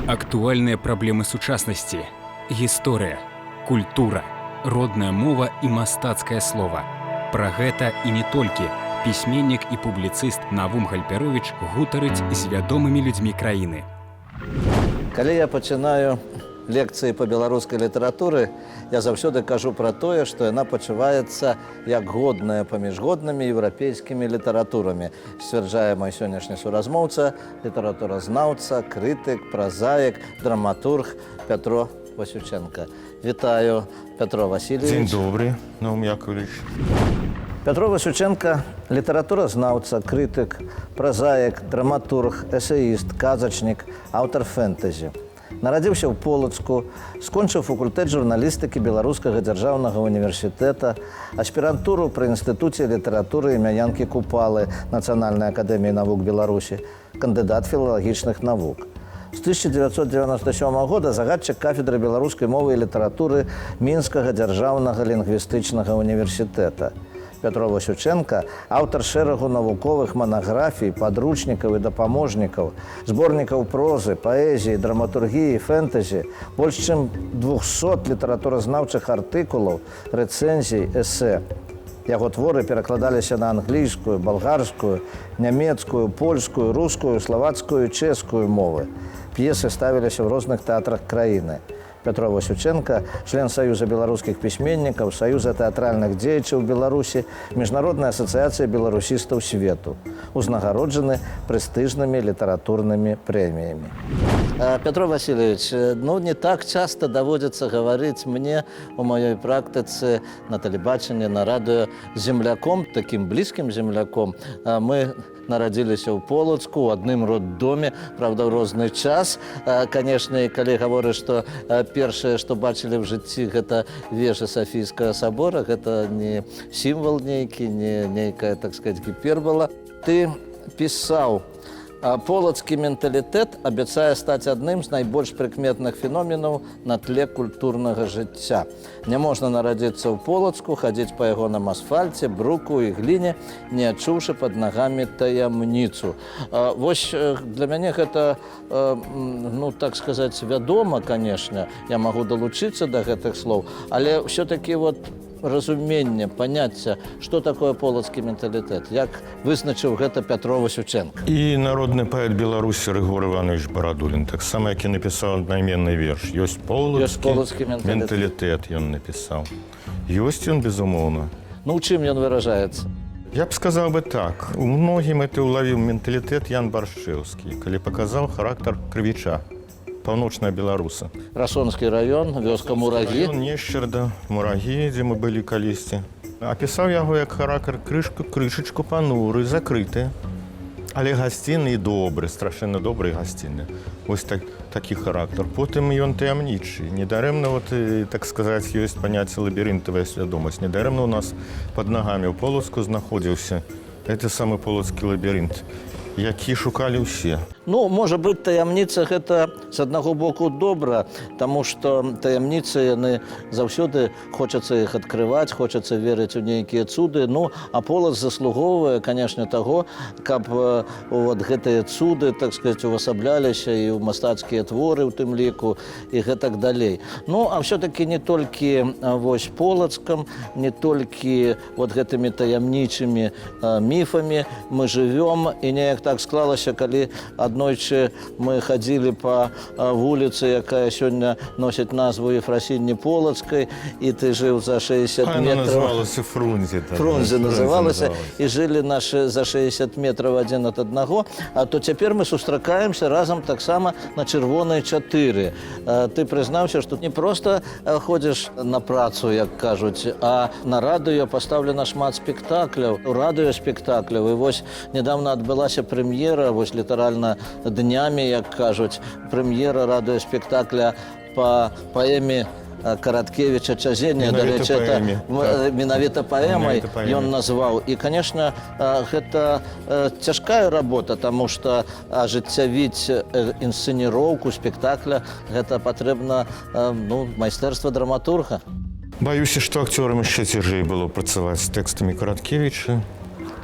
Актуальныя праблемы сучаснасці, гісторыя, культура, родная мова і мастацкае слова. Пра гэта і не толькі пісьменнік і публіцыст Навум Гальперовіч гутарыць з вядомымі людзьмі краіны. Калі я пачынаю лекцыі па беларускай літаратуры, я заўсёды кажу пра тое, што яна пачуваецца як годная паміж годнымі еўрапейскімі літаратурамі, сцвярджае мой сённяшні суразмоўца, літаратуразнаўца, крытык, празаік, драматург Пятро Васюченко. Вітаю, Пятро Васильевич. Дзень добры, Навум Яковлевич. Пятро Васюченко – літаратуразнаўца, крытык, празаік, драматург, эсеіст, казачнік, аўтар фэнтэзі. Нарадзіўся ў Полацку, скончыў факультэт журналістыкі Беларускага дзяржаўнага універсітэта, аспірантуру пры інстытуце літаратуры імя Янкі Купалы Нацыянальнай акадэміі навук Беларусі, кандыдат філалагічных навук. З 1997 года загадчык кафедры беларускай мовы і літаратуры Мінскага дзяржаўнага лінгвістычнага універсітэта. Пятро Васюченко – аўтар шэрагу навуковых манаграфій, падручнікаў і дапаможнікаў, зборнікаў прозы, паэзіі, драматургіі, фэнтэзі, больш чым 200 літаратуразнаўчых артыкулаў, рэцэнзій, эсэ. Яго творы перакладаліся на англійскую, балгарскую, нямецкую, польскую, рускую, славацкую і чэшскую мовы. П'есы ставіліся ў розных тэатрах краіны. Пятро Васюченко – член Саюза беларускіх пісьменнікаў, Саюза тэатральных дзеячаў Беларусі, Міжнароднай асацыяцыі беларусістаў свету. Узнагароджаны прэстыжнымі літаратурнымі прэміямі. Пятро Васильевич, не так часто даводзіцца гаварыць мне у маёй практыцы на тэлебачанні, на радыё земляком, такім блізкім земляком. Мы нарадзіліся ў Полацку, у адным роддоме, правда, ў розны час. Канешне, калі гаворыць, што першае, што бачылі ў жыцці, гэта вежа Сафійскага сабора, гэта не сімвал нейкі, не нейкая, так сказаць, гіпербола. Ты пісаў: «Полацкі менталітэт абяцае стаць адным з найбольш прыкметных феноменаў на тле культурнага жыцця. Не можна нарадзіцца ў Полацку, хадзіць па ягоным асфальце, бруку і гліне, не адчуўшы пад нагамі таямніцу». Вось для мяне гэта, так сказаць, вядома, канешне, я магу далучыцца да гэтых слоў, але ўсё-такі разуменне, паняцце, што такое полацкі менталітэт, як вызначыў гэта Пятро Васюченко. І народны паэт Беларусі Рыгор Іванович Барадулін, таксама, які напісаў аднайменны верш. Ёсць полацкі менталітэт, ён напісаў. Ёсць ён, безумоўна. У чым ён выражаецца? Я б сказаў бы так. У многім это ўлавіў менталітэт Ян Баршчэўскі, калі паказаў характар крывіча, паўночная беларуса. Расонскі раён, вёска Мурагі. Раён Нешчарда, Мурагі, дзе мы былі калісьці. Апісаў яго як характар крышачку пануры, закрыты, але гасцінны і добры, страшэнна добры і гасцінны. Вось такі характар. Потым ён таямнічы. Недарэмна, так сказаць, ёсць паняцце лабірынтавая свядомасць. Недарэмна ў нас пад нагамі ў Полацку знаходзіўся гэты самы полацкі лабірынт, які шукалі ўсе. Можа быць, таямніца гэта з аднаго боку добра, таму што таямніцы яны заўсёды хочацца іх адкрываць, хочацца верыць у нейкія цуды. А Полац заслугоўвае, канешне, таго, каб гэтыя цуды, так сказаць, увасабляліся і ў мастацкія творы ў тым ліку і гэтак далей. А ўсё-такі не толькі Полацкам, не толькі гэтымі таямнічымі міфамі мы жывём, і неяк так склалася, калі аднойчы мы хадзілі па вуліцы, якая сёння носіць назву Ефрасіні Полацкай, і ты жыў за 60 метраў. Она называлася Фрунзе. Фрунзе называлася, і жылі нашы за 60 метраў адзін ад аднаго, то цяпер мы сустракаемся разам таксама на Чырвонай 4. Ты прызнаўся, што не проста ходзіш на працу, як кажуць, а на радыё пастаўлена шмат спектакляў, радыёспектакляў. І вось недавно адбылася прэм'ера, літаральна днямі, як кажуць, прэм'ера радыёспектакля па паэме Караткевіча «Чазенне». Менавіта паэме, так. Менавіта паэмай Менавіта паэме. ён назваў. І, конечно, гэта цяжкая работа, таму што ажыццявіць інсцэніроўку спектакля гэта патрэбна майстэрства драматурга. Баюся, што акцёрам яшчэ цяжэй было працаваць з тэкстамі Караткевіча.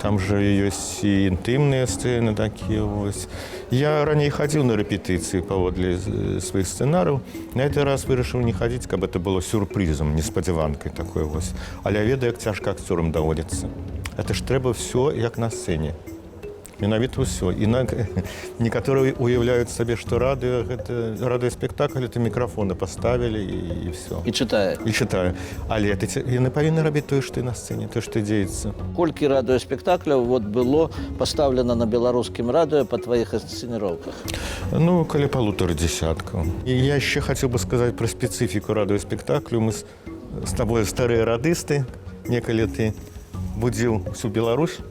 Там же ёсць і інтымныя сцэны такія вось. Я раней хадзіў на рэпетыцыі паводле сваіх сцэнарыў. На гэты раз вырашыў не хадзіць, каб это было сюрпрызам, неспадзяванкай такой вось. Але я ведаю, як цяжка акцёрам даводзіцца. Это ж трэба ўсё як на сцэне. Менавіта ўсё. І некаторыя уяўляюць сабе, што радыёспектакль это мікрафоны паставілі і ўсё. І чытае. І чытаю. Але яны павінны рабіць тое, што і на сцэне, тое, што дзеецца. Колькі радыёспектакляў было пастаўлена на беларускім радыё па тваіх інсцэніроўках? Ну, каля 1,5 десяткаў. І я яшчэ хацеў бы сказаць пра спецыфіку радыёспектаклю. Мы з табою старыя радысты. Некалі ты будзіў усю Беларусь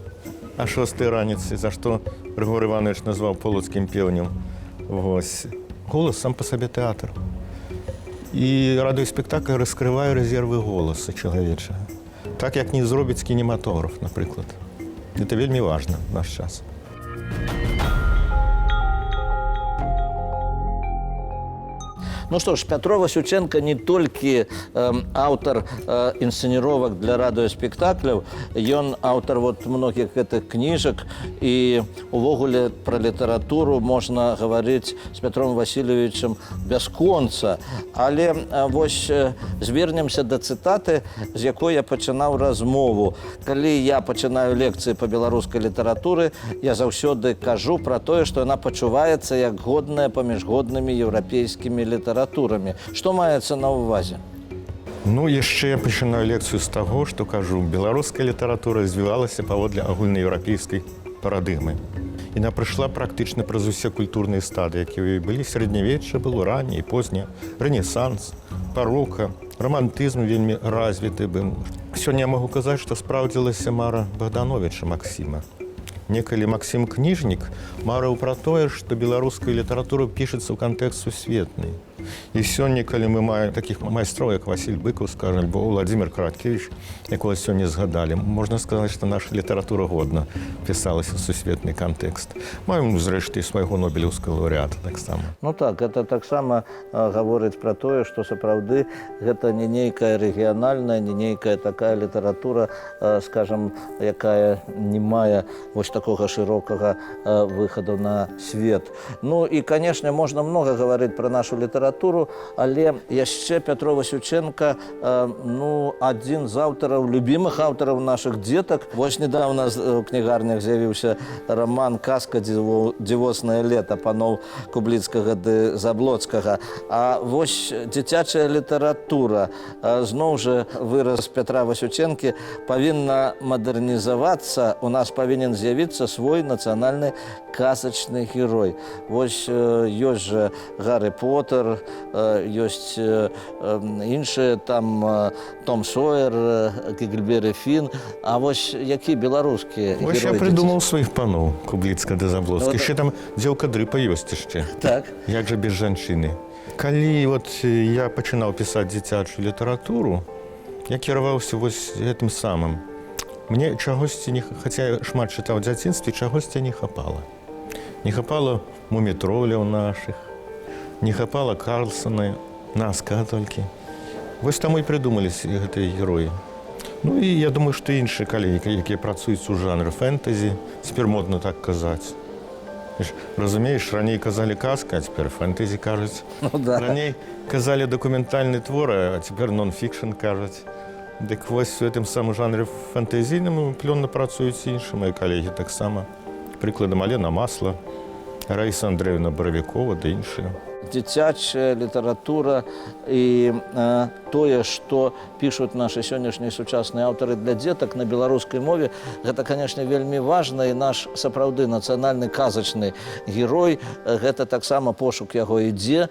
а 6 раніцы, за што Григорий Іванович назваў полацкім пеўнем. Вось. Голас сам па сабе тэатр. І радыёспектакль раскрывае рэзервы голаса чалавечага. Так, як не зробіць кінематограф, напрыклад. Это вельмі важна в наш час. Ну што ж, Пятро Васюченко не толькі аўтар інсцэніровак для радыёспектакляў, ён аўтар многіх гэтых кніжак, і увогуле пра літаратуру можна гаварыць з Пятром Васильевичем бясконца. Але вось звернемся да цытаты, з якой я пачынаў размову. Калі я пачынаю лекцыі па беларускай літаратуры, я заўсёды кажу пра тое, што яна пачуваецца як годная паміж годнымі еўрапейскімі літаратурамі. Што маецца на ўвазе? Ну, яшчэ я пачынаю лекцыю з таго, што кажу, беларуская літаратура развівалася паводле агульнаеўрапейскай парадыгмы. Яна прыйшла практычна праз усе культурныя стадыі, якія ў ёй былі. Сярэднявечча было ранняе, позняе, рэнесанс, барока, романтызм вельмі развіты быў. Сёння я магу казаць, што спраўдзілася мара Богдановича Максіма. Некалі Максім Кніжнік марыў пра тое, што беларуская літаратура пішацца ў кантэкст сусветны. І сёння, калі мы маем такіх майстроў, як Васіль Быкаў, скажем, альбо Владзімир Караткевіч, якога сёння згадалі, можна сказаць, што наша літаратура годна пісалася ў сусветны кантэкст. Маем, зрэшты, свайго нобелеўскага лаўрэата таксама. Ну так, гэта таксама гаворыць пра тое, што сапраўды гэта не нейкая рэгіянальная, не нейкая такая літаратура, скажем, якая не мае вось такога шырокага выхаду на свет. Ну і, канешне, можна многа гаварыць пра нашу літаратуру, але яшчэ Пятро Васюченко адзін з аўтараў, любімых аўтараў нашых дзетак. Вось недавно ў кнігарнях з'явіўся роман «Казка дзівоснае лета» паноў Кубліцкага ды Заблоцкага. А вось дзіцячая літаратура, зноў жа выраз Пятра Васюченкі, павінна мадэрнізавацца, у нас павінен з'явіцца свой нацыянальны казачны герой. Вось ёсць жа Гаррі Поттер, ёсць іншыя, там Том Сойер, Гекльберы Фін. А вось які беларускія героі? Вось я прыдумаў сваіх паноў Кубліцка ды Заблоцкі. Яшчэ там дзеўка-дрыпа ёсць яшчэ. Так. Як жа без жанчыны. Калі я пачынаў пісаць дзіцячую літаратуру, я кіраваўся вось гэтым самым. Мне чагосьці, хаця я шмат чытаў у дзяцінстве, чагосьці не хапала. Не хапала мумітроляў нашых, не хапала Карлсона, Наска толькі. Вось таму і прыдумаліся гэтыя героі. Ну і я думаю, што іншыя калегі, якія працуюць у жанры фэнтэзі, цяпер модна так казаць. Разумееш, раней казалі казка, а цяпер фэнтэзі кажуць. Раней казалі дакументальны твор, а цяпер нон-фікшн кажуць. Дык вось у гэтым самым жанры фэнтэзійным плённа працуюць іншыя мае калегі таксама. Прыкладам, Алена Масла, Раіса Андрэевна Баравікова ды іншыя. Дзіцячая літаратура і тое, што пішуць нашы сённяшнія сучасныя аўтары для дзетак на беларускай мове, гэта, канешне, вельмі важна, і наш сапраўды нацыянальны казачны герой, гэта таксама пошук яго ідзе,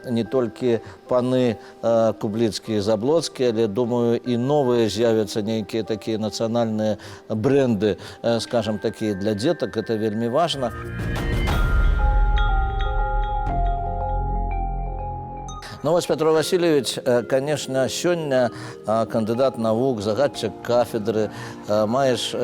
не толькі паны Кубліцкі і Заблоцкі, але, думаю, і новыя з'явяцца нейкія такія нацыянальныя брэнды, скажам, такія для дзетак, гэта вельмі важна. Ну вось, Пятро Васильевич, конечно, сёння кандыдат навук, загадчык кафедры, маеш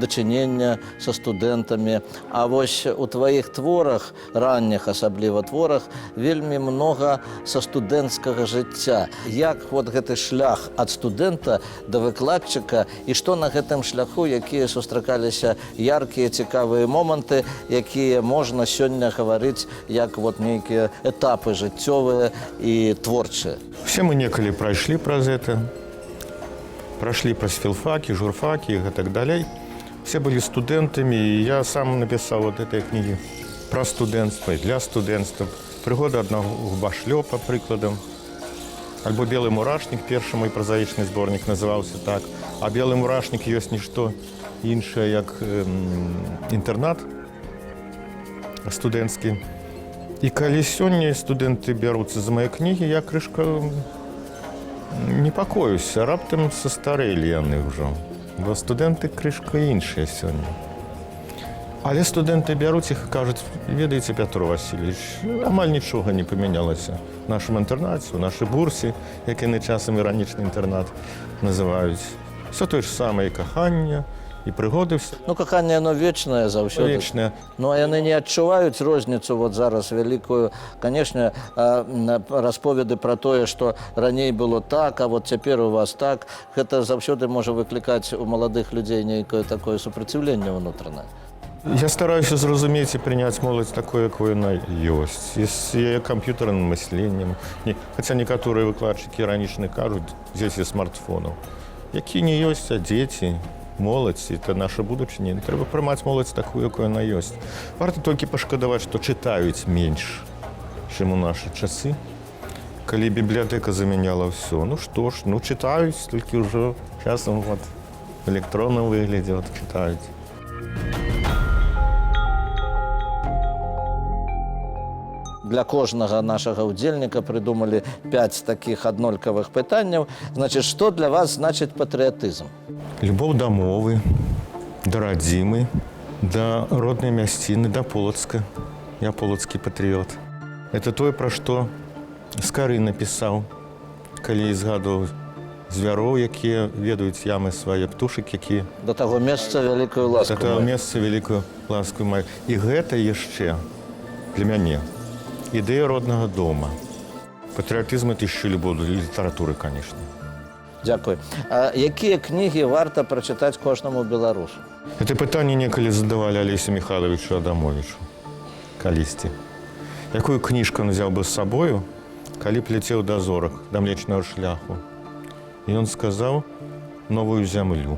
дачынення са студэнтамі. А вось у тваіх творах, ранніх асабліва творах, вельмі многа са студэнцкага жыцця. Як вот гэты шлях ад студэнта да выкладчыка і што на гэтым шляху, якія сустракаліся яркія, цікавыя моманты, якія можна сёння гаварыць як вот нейкія этапы жыццёвыя і творчыя. Все мы некалі прайшлі праз это. Прошли праз філфакі, журфакі і так далей. Все былі студэнтамі, і я сам напісаў вот этой кнігі пра студэнцтва і для студэнцтва. Прыгода аднаго башлёпа, прыкладам. Альбо «Белы мурашнік», першы мой празаічны зборнік называўся так. А «Белы мурашнік» ёсць нішто іншае, як інтэрнат студэнцкі. І калі сёння студэнты бяруцца за мае кнігі, я крышка непакоюся, раптам састарэлі яны ўжо. Бо студэнты крышка іншыя сёння. Але студэнты бяруць іх і кажуць: ведаеце, Пятро Васильевич, амаль нічога не памянялася в нашым інтэрнаце, у нашай бурсе, як яны часам іранічны інтэрнат называюць. Все тое ж самае каханне, і прыгоды все. Ну, каханне, оно вечнае заўсёды. Вечнае. Ну, а яны не адчуваюць розніцу вот зараз вялікую. Канешне, расповеды пра тое, што раней было так, а вот цяпер у вас так, гэта заўсёды можа выклікаць у маладых людзей нейкае такое супраціўленне ўнутранае. Я стараюся зразумець і прыняць моладзь такое, якое яна ёсць. З яе камп'ютарным мысленнем. Хаця некаторыя выкладчыкі іранічны кажуць, дзеці смартфонаў. Які не ёсць, а дзеці, моладзь, это наша будучыня. Трэба прымаць моладзь такую, якую яна ёсць. Варта толькі пашкадаваць, што чытаюць менш, чым у нашы часы. Калі бібліятэка замяняла ўсё, ну што ж, ну чытаюць, толькі ўжо часам вот в электронным выглядзе вот чытаюць. Для кожнага нашага ўдзельніка прыдумалі 5 такіх аднолькавых пытанняў. Значыць, што для вас значыць патрыятызм? Любоў да мовы, да радзімы, да роднай мясціны, да Полацка. Я полацкі патрыёт. Это тое, пра што Скары напісаў, калі згадваў звяроў, якія ведаюць ямы свае, птушак, якія... Да таго месца вялікую ласку. Да таго месца вялікую ласку маю. І гэта яшчэ для мяне ідэя роднага дома. Патрыятызм – это яшчэ любоў да літаратуры, канешне. Дзякуй. А якія кнігі варта прачытаць кожнаму беларусу? Гэта пытанне некалі задавалі Алесю Михайловичу Адамовичу калісьці. Якую кніжку ён узяў бы з сабою, калі б ляцеў да зорак, да млечнага шляху? І ён сказаў «Новую зямлю»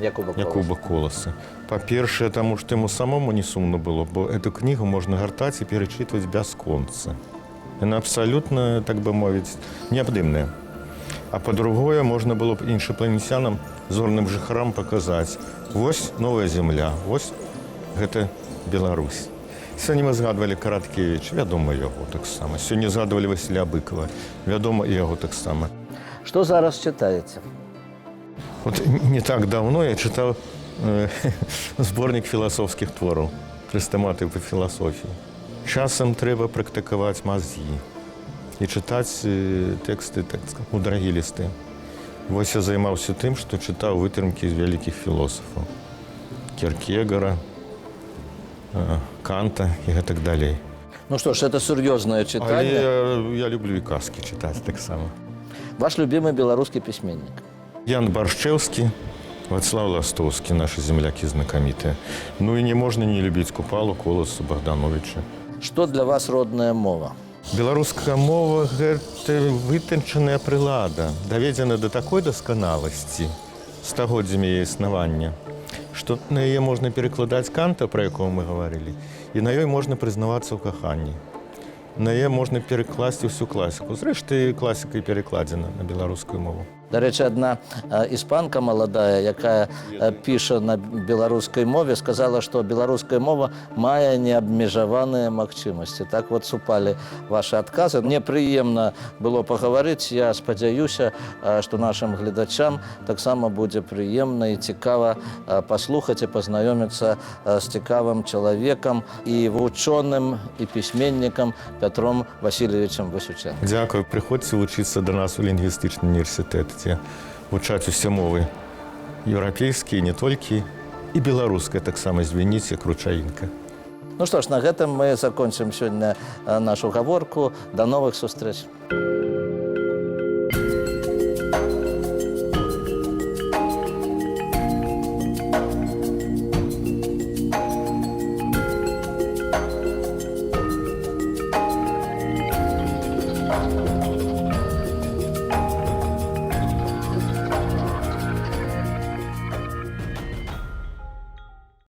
Якуба Коласа. Па-першае, таму што яму самому не сумна было, бо эту кнігу можна гартаць і перачытваць бясконца. Яна абсалютна, так бы мовіць, неабдымная. А па-другое, можна было б іншапланецянам, зорным жыхарам паказаць: вось новая зямля, вось гэта Беларусь. Сёння мы згадвалі Караткевіч, вядома яго таксама. Сёння згадвалі Васіля Быкова, вядома і яго таксама. Што зараз чытаеце? Вот не так давно я чытаў зборнік філасофскіх твораў, хрэстаматыі па філасофіі. Часам трэба практыкаваць мазгі і чытаць тэксты, так сказаць, мудрагілістыя. Вось я займаўся тым, што чытаў вытрымкі з вялікіх філосафаў. Кіркегара, Канта і гэтак далей. Ну што ж, это сур'ёзнае чытанне. Але я люблю і казкі чытаць таксама. Ваш любімы беларускі пісьменнік? Ян Баршчэўскі, Вацлаў Ластоўскі, нашы землякі знакамітыя. Ну і не можна не любіць Купалу, Коласу, Богдановича. Што для вас родная мова? Беларуская мова – гэта вытанчаная прылада, даведзена да такой дасканаласці стагоддзямі яе існавання, што на яе можна перакладаць Канта, пра якого мы гаварылі, і на ёй можна прызнавацца ў каханні. На яе можна перакласці ўсю класіку. Зрэшты, класіка і перакладзена на беларускую мову. Дарэчы, адна іспанка маладая, якая піша на беларускай мове, сказала, што беларуская мова мае неабмежаваныя магчымасці. Так вот супалі ваши адказы. Мне прыемна было пагаварыць. Я спадзяюся, што нашым гледачам таксама будзе прыемна і цікава паслухаць і пазнаёміцца з цікавым чалавекам і вучоным і пісьменнікам Пятром Васильевичем Васюченкам. Дякую. Приходьте вучыцца до нас у лінгвістычны універсітэт, дзе вучаць усе мовы еўрапейскія, не толькі, і беларуская таксама звініць, як ручаінка. Ну што ж, на гэтым мы закончым сёння нашу гаворку. До новых сустрэч.